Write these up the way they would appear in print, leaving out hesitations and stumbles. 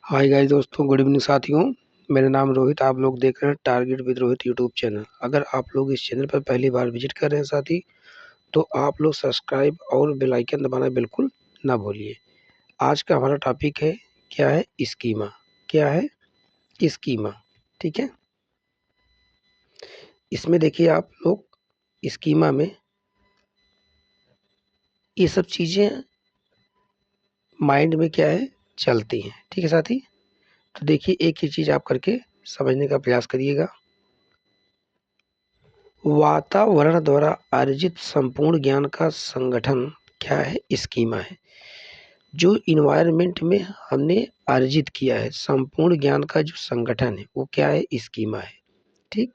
Hi guys दोस्तों, good evening साथियों। मेरा नाम रोहित, आप लोग देख रहे हैं target with Rohit YouTube channel. अगर आप लोग इस चैनल पर पहली बार विजिट कर रहे हैं साथी, तो आप लोग सब्सक्राइब और बेल आइकन दबाना बिल्कुल ना भूलिए। आज का हमारा टॉपिक है, क्या है स्कीमा। क्या है स्कीमा, ठीक है। इसमें देखिए आप लोग, स्कीमा में ये सब चीज़ें माइंड में क्या है चलती हैं, ठीक है साथी। तो देखिए एक ही चीज़ आप करके समझने का प्रयास करिएगा। वातावरण द्वारा अर्जित संपूर्ण ज्ञान का संगठन क्या है स्कीमा है। जो इन्वायरमेंट में हमने अर्जित किया है संपूर्ण ज्ञान का जो संगठन है वो क्या है स्कीमा है, ठीक।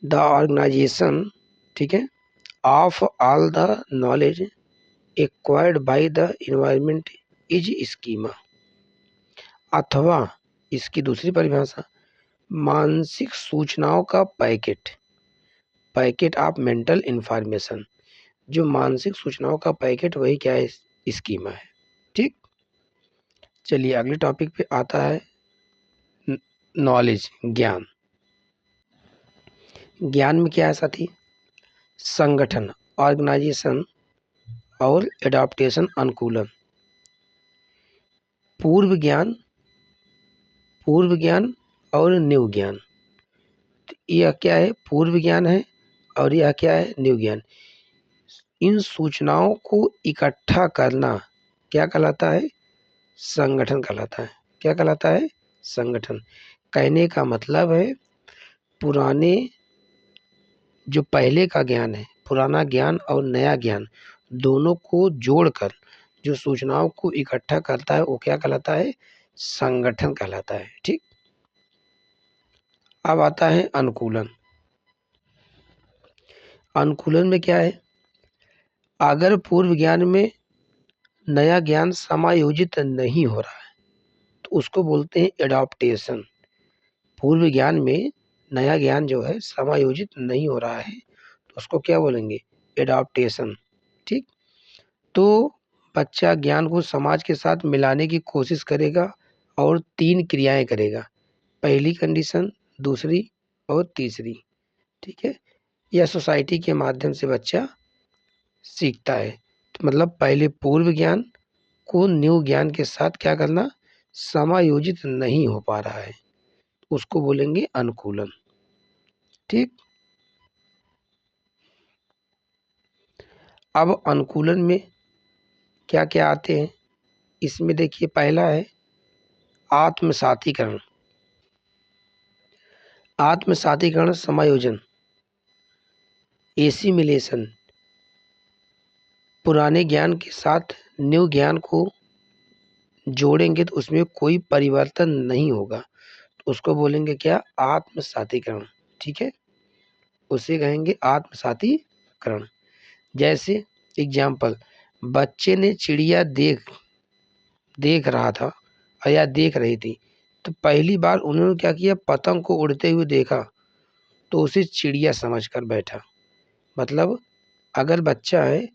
द ऑर्गेनाइजेशन, ठीक है, of all the knowledge acquired by the environment is schema. अथवा इसकी दूसरी परिभाषा, मानसिक सूचनाओं का packet, packet of mental information. जो मानसिक सूचनाओं का पैकेट वही क्या है स्कीमा है, ठीक। चलिए अगले टॉपिक पे आता है नॉलेज, ज्ञान। ज्ञान में क्या है साथी, संगठन, ऑर्गेनाइजेशन और एडाप्टेशन, अनुकूलन। पूर्व ज्ञान, पूर्व ज्ञान और न्यू ज्ञान। तो यह क्या है, पूर्व ज्ञान है और यह क्या है न्यू ज्ञान। इन सूचनाओं को इकट्ठा करना क्या कहलाता है, संगठन कहलाता है। क्या कहलाता है, संगठन। कहने का मतलब है पुराने जो पहले का ज्ञान है, पुराना ज्ञान और नया ज्ञान दोनों को जोड़कर जो सूचनाओं को इकट्ठा करता है वो क्या कहलाता है, संगठन कहलाता है, ठीक। अब आता है अनुकूलन। अनुकूलन में क्या है, अगर पूर्व ज्ञान में नया ज्ञान समायोजित नहीं हो रहा है तो उसको बोलते हैं एडॉप्टेशन। पूर्व ज्ञान में नया ज्ञान जो है समायोजित नहीं हो रहा है तो उसको क्या बोलेंगे, एडॉप्टेशन, ठीक। तो बच्चा ज्ञान को समाज के साथ मिलाने की कोशिश करेगा और 3 क्रियाएं करेगा, पहली कंडीशन, दूसरी और तीसरी, ठीक है। यह सोसाइटी के माध्यम से बच्चा सीखता है। तो मतलब पहले पूर्व ज्ञान को न्यू ज्ञान के साथ क्या करना, समायोजित नहीं हो पा रहा है, उसको बोलेंगे अनुकूलन, ठीक। अब अनुकूलन में क्या क्या आते हैं, इसमें देखिए पहला है आत्मसातीकरण। आत्मसातीकरण, समायोजन, एसिमिलेशन। पुराने ज्ञान के साथ न्यू ज्ञान को जोड़ेंगे तो उसमें कोई परिवर्तन नहीं होगा तो उसको बोलेंगे क्या, आत्मसातीकरण, ठीक है। उसे कहेंगे आत्मसातीकरण। जैसे एग्जाम्पल, बच्चे ने चिड़िया देख देख रहा था या देख रही थी, तो पहली बार उन्होंने क्या किया, पतंग को उड़ते हुए देखा तो उसे चिड़िया समझकर बैठा। मतलब अगर बच्चा है,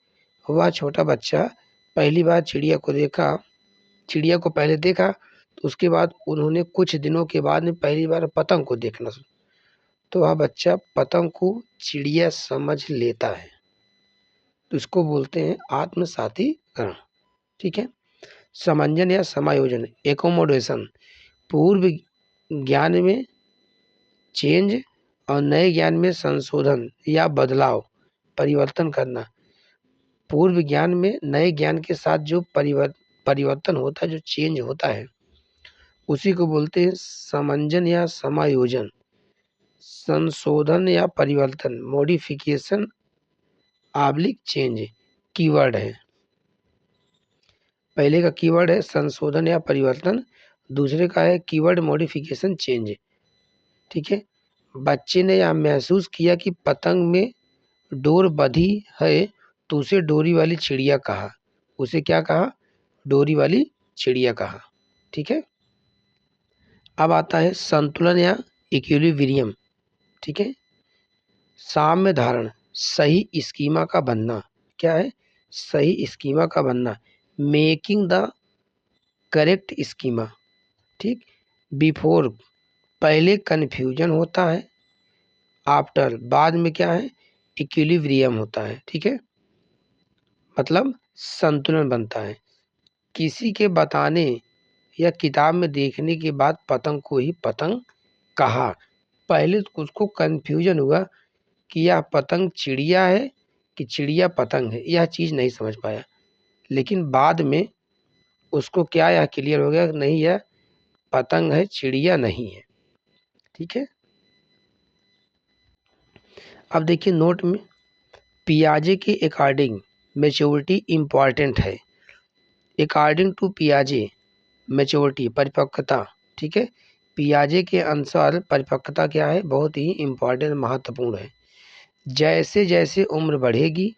वह छोटा बच्चा पहली बार चिड़िया को देखा, चिड़िया को पहले देखा तो उसके बाद उन्होंने कुछ दिनों के बाद में पहली बार पतंग को देखना, तो वह बच्चा पतंग को चिड़िया समझ लेता है, तो इसको बोलते हैं आत्मसातीकरण, ठीक है। समंजन या समायोजन, एकोमोडेशन। पूर्व ज्ञान में चेंज और नए ज्ञान में संशोधन या बदलाव, परिवर्तन करना। पूर्व ज्ञान में नए ज्ञान के साथ जो परिवर्तन होता है, जो चेंज होता है, उसी को बोलते हैं समंजन या समायोजन। संशोधन या परिवर्तन, मॉडिफिकेशन आब्लिक चेंज कीवर्ड है। पहले का कीवर्ड है संशोधन या परिवर्तन, दूसरे का है कीवर्ड मॉडिफिकेशन चेंज, ठीक है। बच्चे ने यह महसूस किया कि पतंग में डोर बंधी है तो उसे डोरी वाली चिड़िया कहा। उसे क्या कहा, डोरी वाली चिड़िया कहा, ठीक है। अब आता है संतुलन या इक्विलिब्रियम, ठीक है। साम्य धारण, सही स्कीमा का बनना। क्या है, सही स्कीमा का बनना। मेकिंग द करेक्ट स्कीमा, ठीक। बिफोर पहले कन्फ्यूजन होता है, आफ्टर बाद में क्या है, इक्विलिब्रियम होता है। ठीक है, मतलब संतुलन बनता है। किसी के बताने या किताब में देखने के बाद पतंग को ही पतंग कहा। पहले तो उसको कन्फ्यूजन हुआ कि यह पतंग चिड़िया है कि चिड़िया पतंग है, यह चीज़ नहीं समझ पाया। लेकिन बाद में उसको क्या यह क्लियर हो गया, नहीं यह पतंग है, चिड़िया नहीं है। ठीक है, अब देखिए नोट में, पियाजे के अकॉर्डिंग मैच्योरिटी इम्पॉर्टेंट है। अकॉर्डिंग टू पियाजे मैच्योरिटी परिपक्वता। ठीक है, पियाजे के अनुसार परिपक्वता क्या है, बहुत ही इम्पॉर्टेंट महत्वपूर्ण है। जैसे जैसे उम्र बढ़ेगी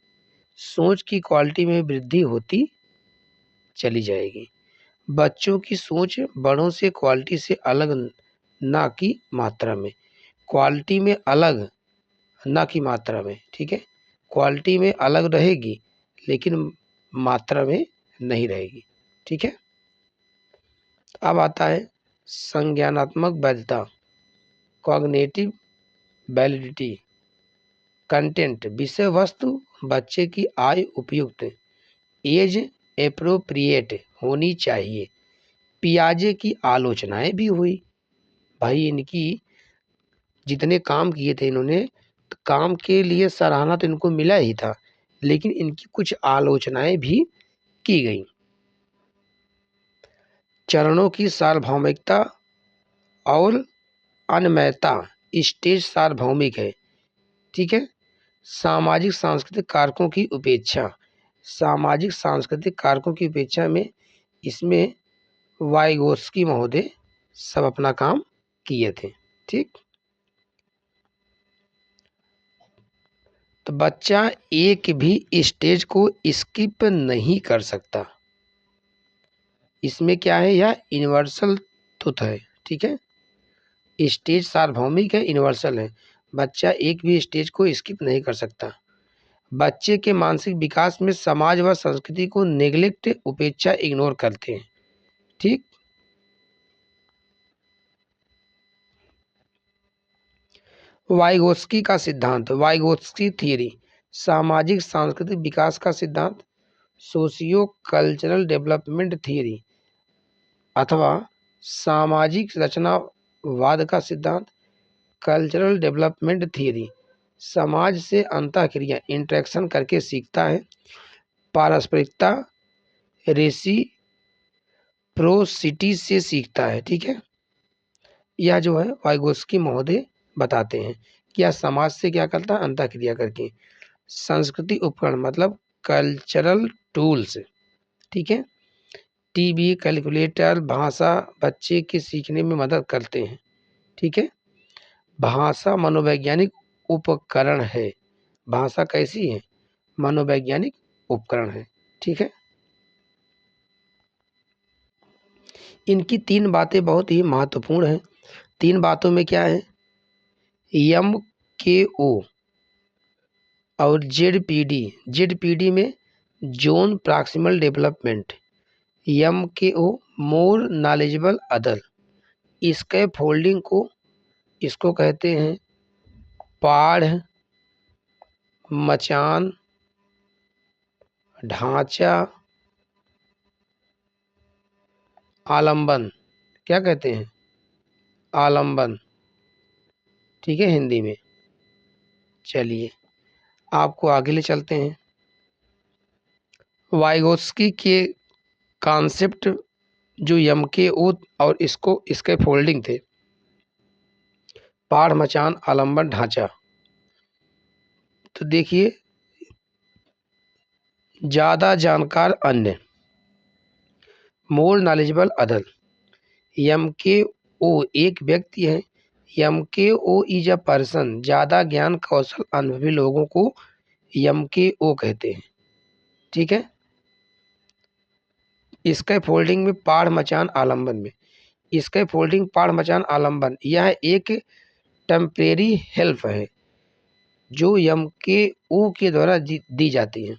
सोच की क्वालिटी में वृद्धि होती चली जाएगी। बच्चों की सोच बड़ों से क्वालिटी से अलग ना की मात्रा में, क्वालिटी में अलग ना की मात्रा में। ठीक है, क्वालिटी में अलग रहेगी लेकिन मात्रा में नहीं रहेगी। ठीक है, अब आता है संज्ञानात्मक वैधता, कॉग्निटिव वैलिडिटी। कंटेंट विषय वस्तु बच्चे की आय उपयुक्त, एज एप्रोप्रिएट होनी चाहिए। पियाजे की आलोचनाएं भी हुई, भाई इनकी जितने काम किए थे इन्होंने, तो काम के लिए सराहना तो इनको मिला ही था, लेकिन इनकी कुछ आलोचनाएं भी की गई। चरणों की सार्वभौमिकता और अनमयता, स्टेज सार्वभौमिक है। ठीक है, सामाजिक सांस्कृतिक कारकों की उपेक्षा, सामाजिक सांस्कृतिक कारकों की उपेक्षा में इसमें वाइगोस्की महोदय सब अपना काम किए थे। ठीक, तो बच्चा एक भी स्टेज को स्किप नहीं कर सकता। इसमें क्या है, यह यूनिवर्सल ट्रुथ है। ठीक है, स्टेज सार्वभौमिक है, यूनिवर्सल है। बच्चा एक भी स्टेज को स्किप नहीं कर सकता। बच्चे के मानसिक विकास में समाज व संस्कृति को नेग्लेक्ट उपेक्षा इग्नोर करते हैं। ठीक, वाइगोत्स्की का सिद्धांत, वाइगोत्स्की थियरी, सामाजिक सांस्कृतिक विकास का सिद्धांत, सोशियो कल्चरल डेवलपमेंट थियरी अथवा सामाजिक रचनावाद का सिद्धांत, कल्चरल डेवलपमेंट थियरी, समाज से अंतःक्रिया इंटरेक्शन करके सीखता है, पारस्परिकता रेसिप्रोसिटी से सीखता है। ठीक है, यह जो है वाइगोस्की महोदय बताते हैं कि यह समाज से क्या करता है, अंतःक्रिया करके। संस्कृति उपकरण मतलब कल्चरल टूल्स। ठीक है, टीवी, कैलकुलेटर, भाषा बच्चे के सीखने में मदद करते हैं। ठीक है, भाषा मनोवैज्ञानिक उपकरण है। भाषा कैसी है, मनोवैज्ञानिक उपकरण है। ठीक है, इनकी तीन बातें बहुत ही महत्वपूर्ण हैं। तीन बातों में क्या है, एम के ओ और जेडपीडी। जेडपीडी में जोन प्रॉक्सिमल डेवलपमेंट, एम के ओ मोर नॉलेजेबल अदर। इसके फोल्डिंग को इसको कहते हैं पाढ़ मचान ढांचा आलंबन। क्या कहते हैं, आलंबन। ठीक है, हिंदी में। चलिए आपको आगे ले चलते हैं। वाइगोत्स्की के कॉन्सेप्ट जो यम के ओ और इसको इसके फोल्डिंग थे, पाढ़ मचान आलंबन ढांचा। तो देखिए, ज़्यादा जानकार अन्य, मोर नॉलेजेबल अदर। यम के ओ एक व्यक्ति है, यम के ओ इज अ पर्सन। ज़्यादा ज्ञान कौशल अनुभवी लोगों को यम के ओ कहते हैं। ठीक है, इसके फोल्डिंग में पाढ़ मचान आलंबन में, इसके फोल्डिंग पाढ़ मचान आलंबन, यह एक टेम्परेरी हेल्प है जो यम के ओ के द्वारा दी जाती है।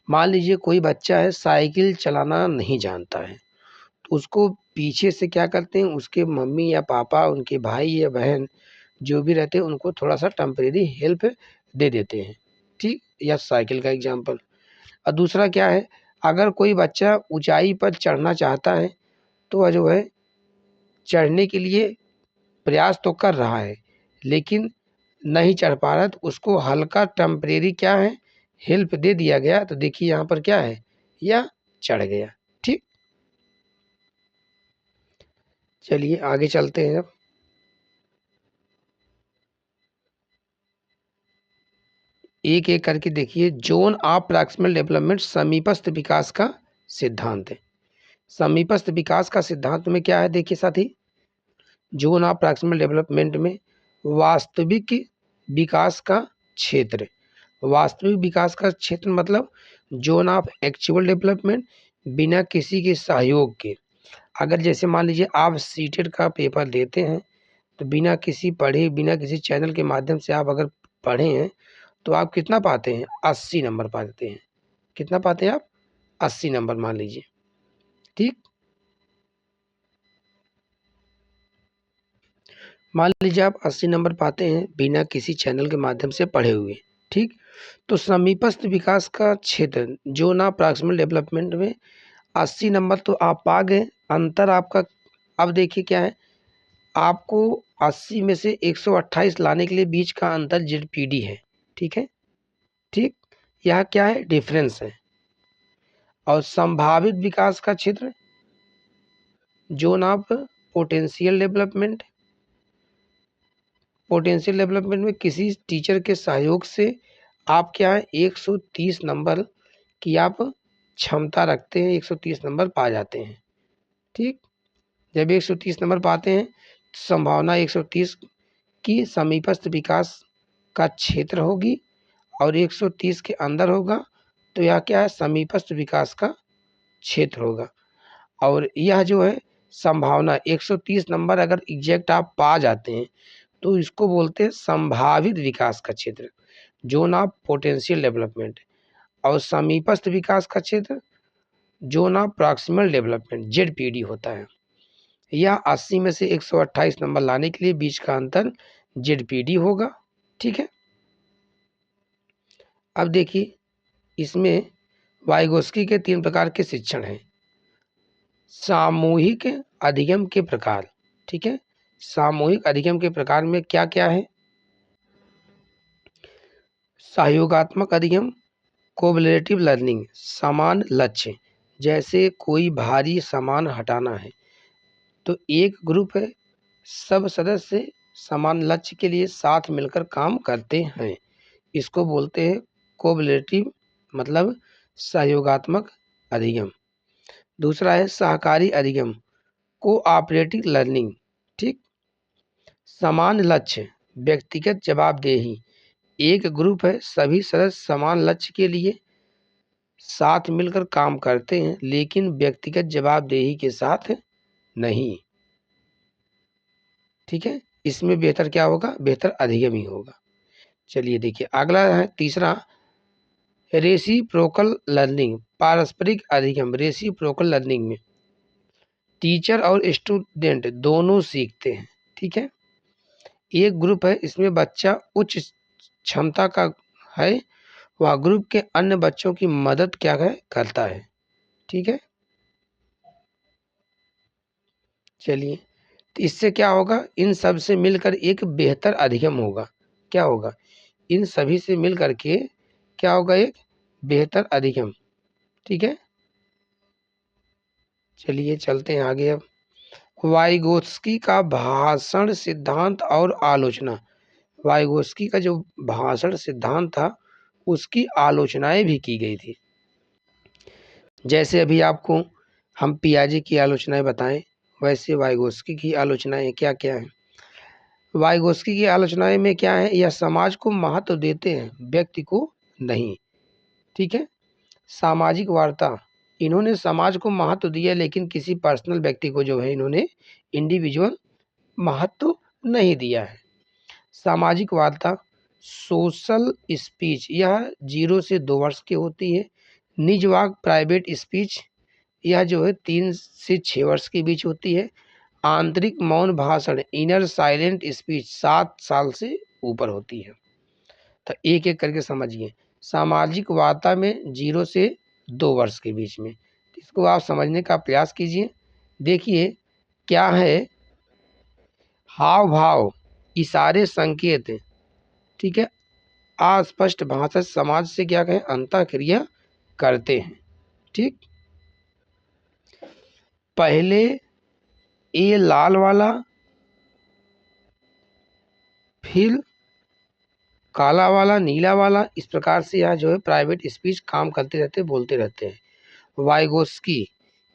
मान लीजिए कोई बच्चा है साइकिल चलाना नहीं जानता है, तो उसको पीछे से क्या करते हैं, उसके मम्मी या पापा, उनके भाई या बहन जो भी रहते हैं उनको थोड़ा सा टेम्परेरी हेल्प दे देते हैं, ठीक। या साइकिल का एग्जाम्पल। और दूसरा क्या है, अगर कोई बच्चा ऊंचाई पर चढ़ना चाहता है तो वह जो है चढ़ने के लिए प्रयास तो कर रहा है लेकिन नहीं चढ़ पा रहा है, तो उसको हल्का टेम्परेरी क्या है, हेल्प दे दिया गया। तो देखिए यहाँ पर क्या है, यह चढ़ गया, ठीक। चलिए आगे चलते हैं। अब एक एक करके देखिए। जोन ऑफ प्रॉक्सिमल डेवलपमेंट समीपस्थ विकास का सिद्धांत है। समीपस्थ विकास का सिद्धांत में क्या है, देखिए साथी, जोन ऑफ प्रॉक्सिमल डेवलपमेंट में वास्तविक विकास का क्षेत्र। वास्तविक विकास का क्षेत्र मतलब जोन ऑफ एक्चुअल डेवलपमेंट, बिना किसी के सहयोग के। अगर जैसे मान लीजिए आप सीटेट का पेपर देते हैं तो बिना किसी पढ़े, बिना किसी चैनल के माध्यम से आप अगर पढ़े हैं तो आप कितना पाते हैं, 80 नंबर पाते हैं। कितना पाते हैं आप, 80 नंबर मान लीजिए, ठीक। मान लीजिए आप 80 नंबर पाते हैं बिना किसी चैनल के माध्यम से पढ़े हुए, ठीक। तो समीपस्थ विकास का क्षेत्र जोन ऑफ प्रॉक्सिमल डेवलपमेंट में 80 नंबर तो आप पा गए। अंतर आपका, अब देखिए क्या है, आपको 80 में से 128 लाने के लिए बीच का अंतर जेडपीडी है, ठीक है, ठीक। यह क्या है, डिफरेंस है। और संभावित विकास का क्षेत्र zone of potential development, potential development में किसी टीचर के सहयोग से आप क्या है 130 नंबर की आप क्षमता रखते हैं, 130 नंबर पा जाते हैं, ठीक। जब 130 नंबर पाते हैं तो संभावना 130 की समीपस्थ विकास का क्षेत्र होगी और 130 के अंदर होगा तो यह क्या है, समीपस्थ विकास का क्षेत्र होगा। और यह जो है संभावना 130 नंबर अगर एग्जैक्ट आप पा जाते हैं तो इसको बोलते हैं संभावित विकास का क्षेत्र, जोन ऑफ पोटेंशियल डेवलपमेंट। और समीपस्थ विकास का क्षेत्र zone of proximal development, ZPD होता है। यह 80 में से 128 नंबर लाने के लिए बीच का अंतर जेडपीडी होगा, ठीक है। अब देखिए इसमें वाइगोस्की के 3 प्रकार के शिक्षण हैं। सामूहिक अधिगम के प्रकार, ठीक है। सामूहिक अधिगम के प्रकार में क्या क्या है, सहयोगात्मक अधिगम, कोलैबोरेटिव लर्निंग, समान लक्ष्य। जैसे कोई भारी सामान हटाना है तो एक ग्रुप है, सब सदस्य समान लक्ष्य के लिए साथ मिलकर काम करते हैं, इसको बोलते हैं कोलैबोरेटिव मतलब सहयोगात्मक अधिगम। दूसरा है सहकारी अधिगम, कोऑपरेटिव लर्निंग, ठीक। समान लक्ष्य, व्यक्तिगत जवाबदेही। एक ग्रुप है, सभी सदस्य समान लक्ष्य के लिए साथ मिलकर काम करते हैं लेकिन व्यक्तिगत जवाबदेही के साथ नहीं, ठीक है। इसमें बेहतर क्या होगा, बेहतर अधिगम ही होगा। चलिए देखिए अगला है तीसरा, रेसिप्रोकल लर्निंग, पारस्परिक अधिगम। रेसिप्रोकल लर्निंग में टीचर और स्टूडेंट दोनों सीखते हैं, ठीक है। एक ग्रुप है, इसमें बच्चा उच्च क्षमता का है, वह ग्रुप के अन्य बच्चों की मदद क्या है, करता है, ठीक है। चलिए तो इससे क्या होगा, इन सब से मिलकर एक बेहतर अधिगम होगा। क्या होगा, इन सभी से मिलकर के क्या होगा, एक बेहतर अधिगम, ठीक है। चलिए चलते हैं आगे। अब वाइगोत्स्की का भाषण सिद्धांत और आलोचना। वाइगोत्स्की का जो भाषण सिद्धांत था उसकी आलोचनाएं भी की गई थी। जैसे अभी आपको हम पियाजे की आलोचनाएं बताएं वैसे वाइगोत्स्की की आलोचनाएं क्या क्या है। वाइगोत्स्की की आलोचनाएं में क्या है, यह समाज को महत्व देते हैं, व्यक्ति को नहीं, ठीक है। सामाजिक वार्ता, इन्होंने समाज को महत्व दिया लेकिन किसी पर्सनल व्यक्ति को जो है इन्होंने इंडिविजुअल महत्व नहीं दिया है। सामाजिक वार्ता, सोशल स्पीच, यह 0 से 2 वर्ष की होती है। निजवाक प्राइवेट स्पीच, यह जो है 3 से 6 वर्ष के बीच होती है। आंतरिक मौन भाषण इनर साइलेंट स्पीच 7 साल से ऊपर होती है। तो एक एक करके समझिए। सामाजिक वार्ता में 0 से 2 वर्ष के बीच में, इसको आप समझने का प्रयास कीजिए। देखिए क्या है, हाव भाव, इशारे, संकेत, ठीक है, अस्पष्ट भाषा समाज से क्या कहें, अंतःक्रिया करते हैं। ठीक, पहले ए लाल वाला, फिर काला वाला, नीला वाला, इस प्रकार से यह जो है प्राइवेट स्पीच काम करते रहते, बोलते रहते हैं। वाइगोस्की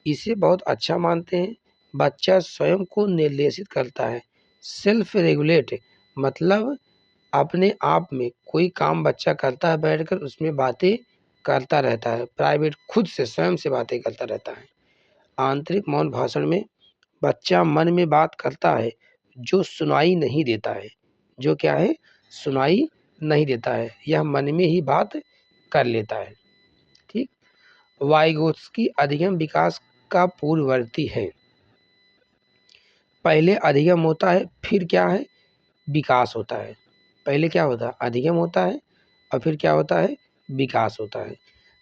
इसे बहुत अच्छा मानते हैं। बच्चा स्वयं को निर्देशित करता है। सेल्फ रेगुलेट मतलब अपने आप में कोई काम बच्चा करता है, बैठकर उसमें बातें करता रहता है। प्राइवेट खुद से स्वयं से बातें करता रहता है। आंतरिक मौन भाषण में बच्चा मन में बात करता है जो सुनाई नहीं देता है। जो क्या है, सुनाई नहीं देता है, यह मन में ही बात कर लेता है। ठीक, वाइगोत्स्की अधिगम विकास का पूर्ववर्ती है। पहले अधिगम होता है, फिर क्या है, विकास होता है। पहले क्या होता है, अधिगम होता है, और फिर क्या होता है, विकास होता है।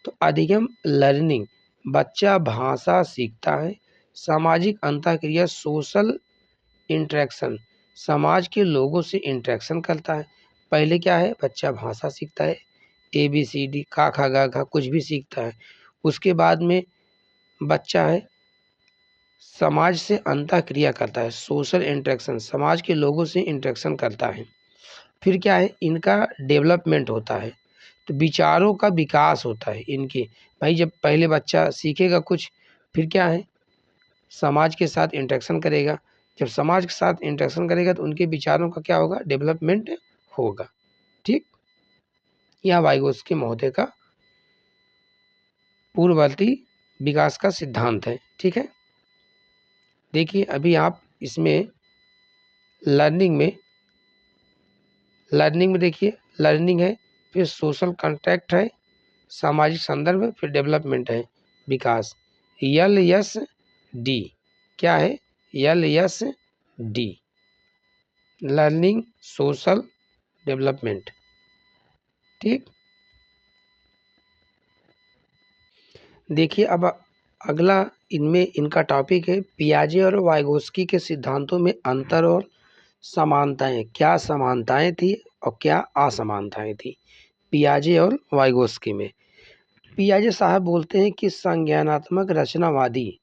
तो अधिगम लर्निंग, बच्चा भाषा सीखता है। सामाजिक अंतःक्रिया सोशल इंटरेक्शन, समाज के लोगों से इंटरेक्शन करता है। पहले क्या है, बच्चा भाषा सीखता है, ABCD का खा गा घा कुछ भी सीखता है। उसके बाद में बच्चा है समाज से अंतःक्रिया करता है, सोशल इंटरेक्शन, समाज के लोगों से इंटरेक्शन करता है। फिर क्या है, इनका डेवलपमेंट होता है, तो विचारों का विकास होता है इनके। भाई जब पहले बच्चा सीखेगा कुछ, फिर क्या है, समाज के साथ इंटरेक्शन करेगा। जब समाज के साथ इंटरेक्शन करेगा तो उनके विचारों का क्या होगा, डेवलपमेंट होगा। ठीक, यह वाइगोत्स्की महोदय का पूर्ववर्ती विकास का सिद्धांत है। ठीक है, देखिए अभी आप इसमें लर्निंग में देखिए, लर्निंग है, फिर सोशल कॉन्टैक्ट है, सामाजिक संदर्भ है, फिर डेवलपमेंट है, विकास। LSD क्या है, LSD लर्निंग, सोशल, डेवलपमेंट। ठीक, देखिए अब अगला इनमें इनका टॉपिक है पियाजे और वाइगोस्की के सिद्धांतों में अंतर और समानताएं। क्या समानताएं थी और क्या असमानताएं थी पियाजे और वाइगोस्की में। पियाजे साहब बोलते हैं कि संज्ञानात्मक रचनावादी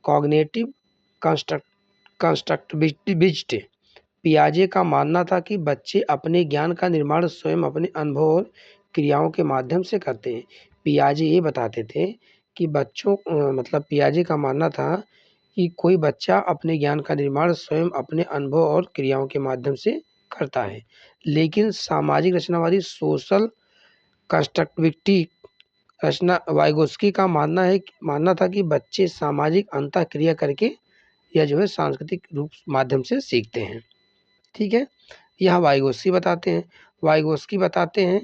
कॉग्निटिव कंस्ट्रक्टिविस्ट पियाजे का मानना था कि बच्चे अपने ज्ञान का निर्माण स्वयं अपने अनुभव और क्रियाओं के माध्यम से करते हैं। पियाजे ये बताते थे कि बच्चों मतलब पियाजे का मानना था कि कोई बच्चा अपने ज्ञान का निर्माण स्वयं अपने अनुभव और क्रियाओं के माध्यम से करता है। लेकिन सामाजिक रचनावादी सोशल कंस्ट्रक्टिविटी रचना वाइगोस्की का मानना था कि बच्चे सामाजिक अंतःक्रिया करके या जो है सांस्कृतिक रूप माध्यम से सीखते हैं। ठीक है, यह वाइगोस्की बताते हैं। वाइगोस्की बताते हैं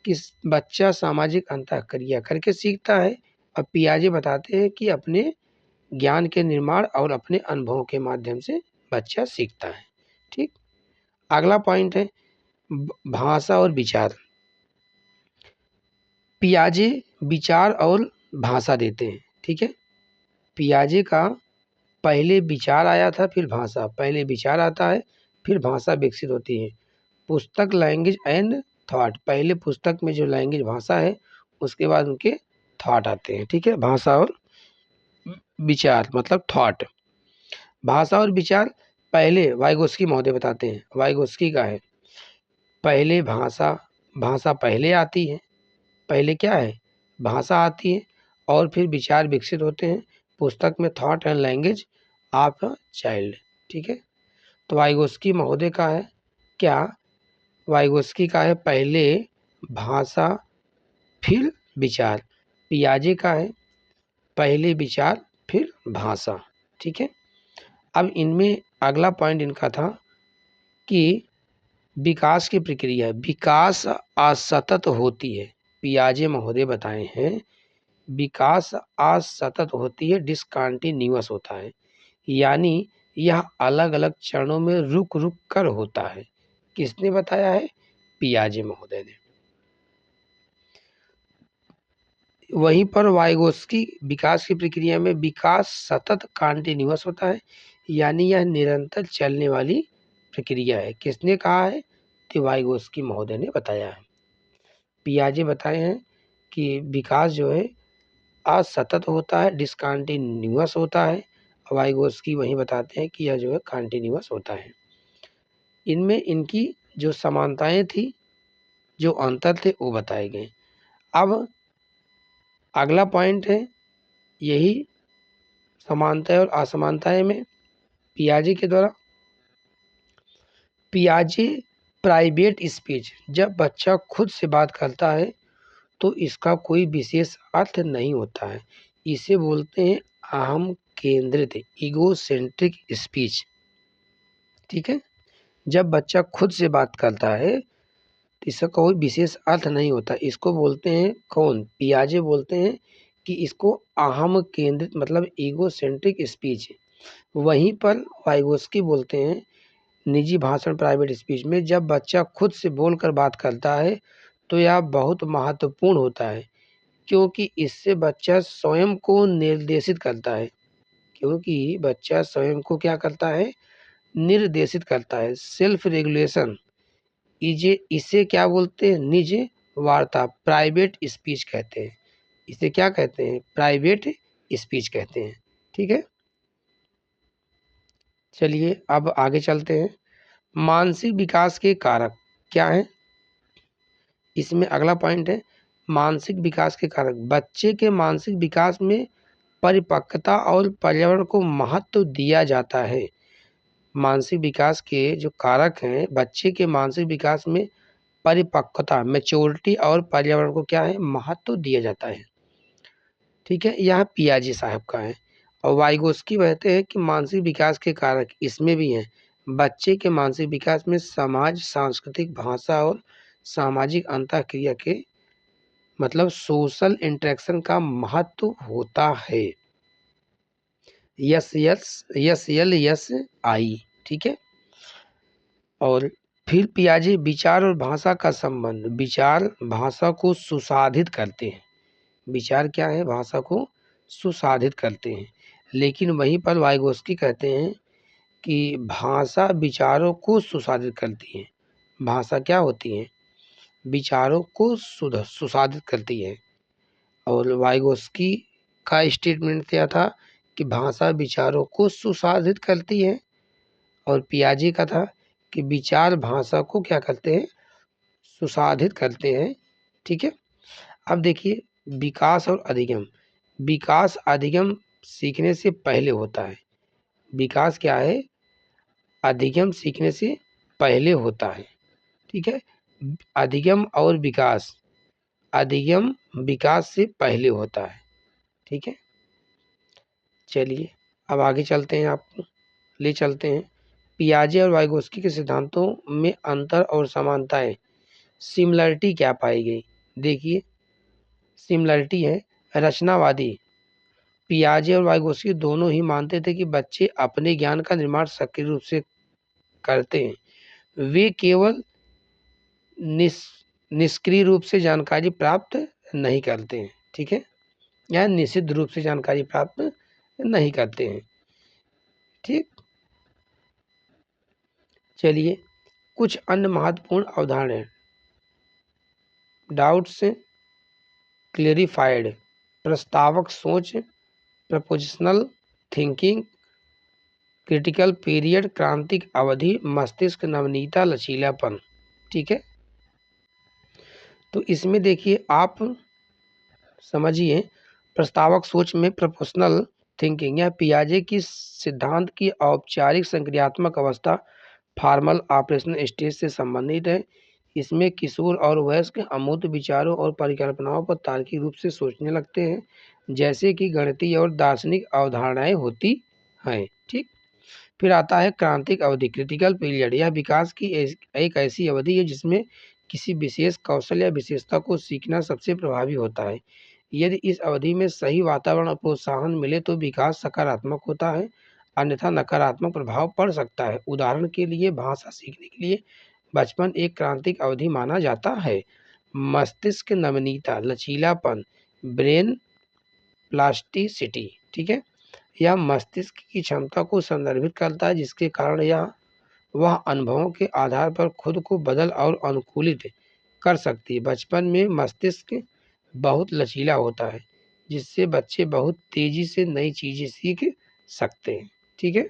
कि बच्चा सामाजिक अंतःक्रिया करके सीखता है, और पियाजे बताते हैं कि अपने ज्ञान के निर्माण और अपने अनुभवों के माध्यम से बच्चा सीखता है। ठीक, अगला पॉइंट है भाषा और विचार। पियाजे विचार और भाषा देते हैं। ठीक है, पियाजे का पहले विचार आया था, फिर भाषा, पहले विचार आता है, फिर भाषा विकसित होती है। पुस्तक लैंग्वेज एंड थॉट, पहले पुस्तक में जो लैंग्वेज भाषा है, उसके बाद उनके थॉट आते हैं। ठीक है, भाषा और विचार मतलब थॉट। भाषा और विचार पहले वाइगोस्की महोदय बताते हैं, वाइगोस्की का है पहले भाषा पहले आती है। पहले क्या है, भाषा आती है, और फिर विचार विकसित होते हैं। पुस्तक में thought and language of a child. ठीक है, तो वाइगोस्की महोदय का है क्या, वाइगोस्की का है पहले भाषा फिर विचार। पियाजे का है पहले विचार फिर भाषा। ठीक है, अब इनमें अगला पॉइंट इनका था कि विकास की प्रक्रिया, विकास असतत होती है। पियाजे महोदय बताए हैं विकास असतत होती है, डिसकंटिन्यूअस होता है, यानी यह अलग अलग चरणों में रुक रुक कर होता है। किसने बताया है? पियाजे महोदय ने। वहीं पर वाइगोत्स्की विकास की प्रक्रिया में विकास सतत कंटिन्यूअस होता है, यानी यह निरंतर चलने वाली प्रक्रिया है। किसने कहा है? तो वाइगोत्स्की महोदय ने बताया है। पियाजे बताए हैं कि विकास जो है असतत होता है, डिसकंटिन्यूअस होता है। वाइगोत्स्की वही बताते हैं कि यह जो है कंटिन्यूअस होता है। इनमें इनकी जो समानताएं थी, जो अंतर थे, वो बताए गए। अब अगला पॉइंट है यही समानताएं और असमानताएं में पियाजे के द्वारा। पियाजे प्राइवेट स्पीच, जब बच्चा खुद से बात करता है तो इसका कोई विशेष अर्थ नहीं होता है, इसे बोलते हैं अहम केंद्रित, ईगोसेंट्रिक स्पीच। ठीक है, जब बच्चा खुद से बात करता है तो इसका कोई विशेष अर्थ नहीं होता, इसको बोलते हैं कौन? पियाजे बोलते हैं कि इसको अहम केंद्रित मतलब ईगोसेंट्रिक स्पीच। वहीं पर वाइगोत्स्की बोलते हैं निजी भाषण, प्राइवेट स्पीच में जब बच्चा खुद से बोलकर बात करता है तो यह बहुत महत्वपूर्ण होता है, क्योंकि इससे बच्चा स्वयं को निर्देशित करता है। क्योंकि बच्चा स्वयं को क्या करता है? निर्देशित करता है। सेल्फ रेगुलेशन, इसे क्या बोलते हैं? निज वार्ता, प्राइवेट स्पीच कहते हैं। इसे क्या कहते हैं? प्राइवेट स्पीच कहते हैं। ठीक है, चलिए अब आगे चलते हैं। मानसिक विकास के कारक क्या हैं? इसमें अगला पॉइंट है मानसिक विकास के कारक। बच्चे के मानसिक विकास में परिपक्वता और पर्यावरण को महत्व दिया जाता है। मानसिक विकास के जो कारक हैं, बच्चे के मानसिक विकास में परिपक्वता, मैच्योरिटी और पर्यावरण को क्या है? महत्व दिया जाता है। ठीक है, यह पियाजे साहब का है। और वाइगोत्स्की कहते हैं कि मानसिक विकास के कारक इसमें भी हैं। बच्चे के मानसिक विकास में समाज, सांस्कृतिक, भाषा और सामाजिक अंतःक्रिया के मतलब सोशल इंटरेक्शन का महत्व होता है। Yes yes yes L yes I. ठीक है, और फिर पियाजे विचार और भाषा का संबंध। विचार भाषा को सुसाधित करते हैं। विचार क्या है? भाषा को सुसाधित करते हैं। लेकिन वहीं पर वाइगोत्स्की कहते हैं कि भाषा विचारों को सुसाधित करती है। भाषा क्या होती है? विचारों को सुसाधित करती है। और वाइगोत्स्की का स्टेटमेंट क्या था कि भाषा विचारों को सुसाधित करती है, और पियाजे का था कि विचार भाषा को क्या करते हैं? सुसाधित करते हैं। ठीक है, अब देखिए विकास और अधिगम। विकास अधिगम सीखने से पहले होता है। विकास क्या है? अधिगम सीखने से पहले होता है। ठीक है, अधिगम और विकास, अधिगम विकास से पहले होता है। ठीक है, चलिए अब आगे चलते हैं, आपको ले चलते हैं। पियाजे और वाइगोत्स्की के सिद्धांतों में अंतर और समानताएं। सिमिलरिटी क्या पाई गई? देखिए सिमिलरिटी है रचनावादी। पियाजे और वाइगोत्स्की दोनों ही मानते थे कि बच्चे अपने ज्ञान का निर्माण सक्रिय रूप से करते हैं, वे केवल निष्क्रिय रूप से जानकारी प्राप्त नहीं करते हैं। ठीक है, या निषिद्ध रूप से जानकारी प्राप्त नहीं करते हैं। ठीक, चलिए कुछ अन्य महत्वपूर्ण अवधारणाएं। डाउट्स क्लेरिफाइड, प्रस्तावक सोच, प्रपोजिशनल थिंकिंग, क्रिटिकल पीरियड, क्रांतिक अवधि, मस्तिष्क नवनीता, लचीलापन। ठीक है, तो इसमें देखिए आप समझिए प्रस्तावक सोच में प्रपोजिशनल थिंकिंग या पियाजे की सिद्धांत की औपचारिक संक्रियात्मक अवस्था फॉर्मल ऑपरेशनल स्टेज से संबंधित है। इसमें किशोर और वयस्क अमूर्त विचारों और परिकल्पनाओं पर तार्किक रूप से सोचने लगते हैं, जैसे कि गणितीय और दार्शनिक अवधारणाएं होती हैं। ठीक, फिर आता है क्रांतिक अवधि, क्रिटिकल पीरियड। यह विकास की एक ऐसी अवधि है जिसमें किसी विशेष कौशल या विशेषता को सीखना सबसे प्रभावी होता है। यदि इस अवधि में सही वातावरण और प्रोत्साहन मिले तो विकास सकारात्मक होता है, अन्यथा नकारात्मक प्रभाव पड़ सकता है। उदाहरण के लिए भाषा सीखने के लिए बचपन एक क्रांतिक अवधि माना जाता है। मस्तिष्क नमनीयता, लचीलापन, ब्रेन प्लास्टिसिटी, ठीक है, यह मस्तिष्क की क्षमता को संदर्भित करता है जिसके कारण वह अनुभवों के आधार पर खुद को बदल और अनुकूलित कर सकती है। बचपन में मस्तिष्क बहुत लचीला होता है जिससे बच्चे बहुत तेजी से नई चीजें सीख सकते हैं। ठीक है,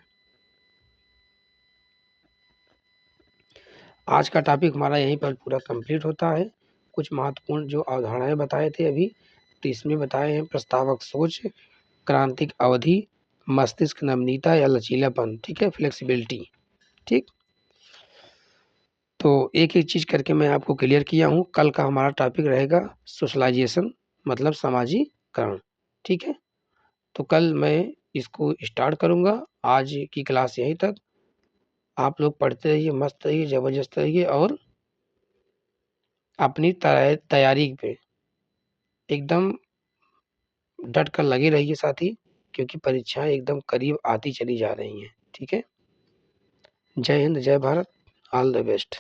आज का टॉपिक हमारा यहीं पर पूरा कंप्लीट होता है। कुछ महत्वपूर्ण जो अवधारणाएं बताए थे अभी, तो इसमें बताए हैं प्रस्तावक सोच, क्रांतिक अवधि, मस्तिष्क नमनीयता या लचीलापन, ठीक है, फ्लेक्सिबिलिटी। ठीक, तो एक एक चीज करके मैं आपको क्लियर किया हूँ। कल का हमारा टॉपिक रहेगा सोशलाइजेशन, मतलब सामाजिकरण। ठीक है, तो कल मैं इसको स्टार्ट करूँगा। आज की क्लास यहीं तक। आप लोग पढ़ते रहिए, मस्त रहिए, ज़बरदस्त रहिए और अपनी तैयारी पे एकदम डट कर लगे रहिए साथी, क्योंकि परीक्षाएं एकदम करीब आती चली जा रही हैं। ठीक है, जय हिंद, जय भारत, ऑल द बेस्ट।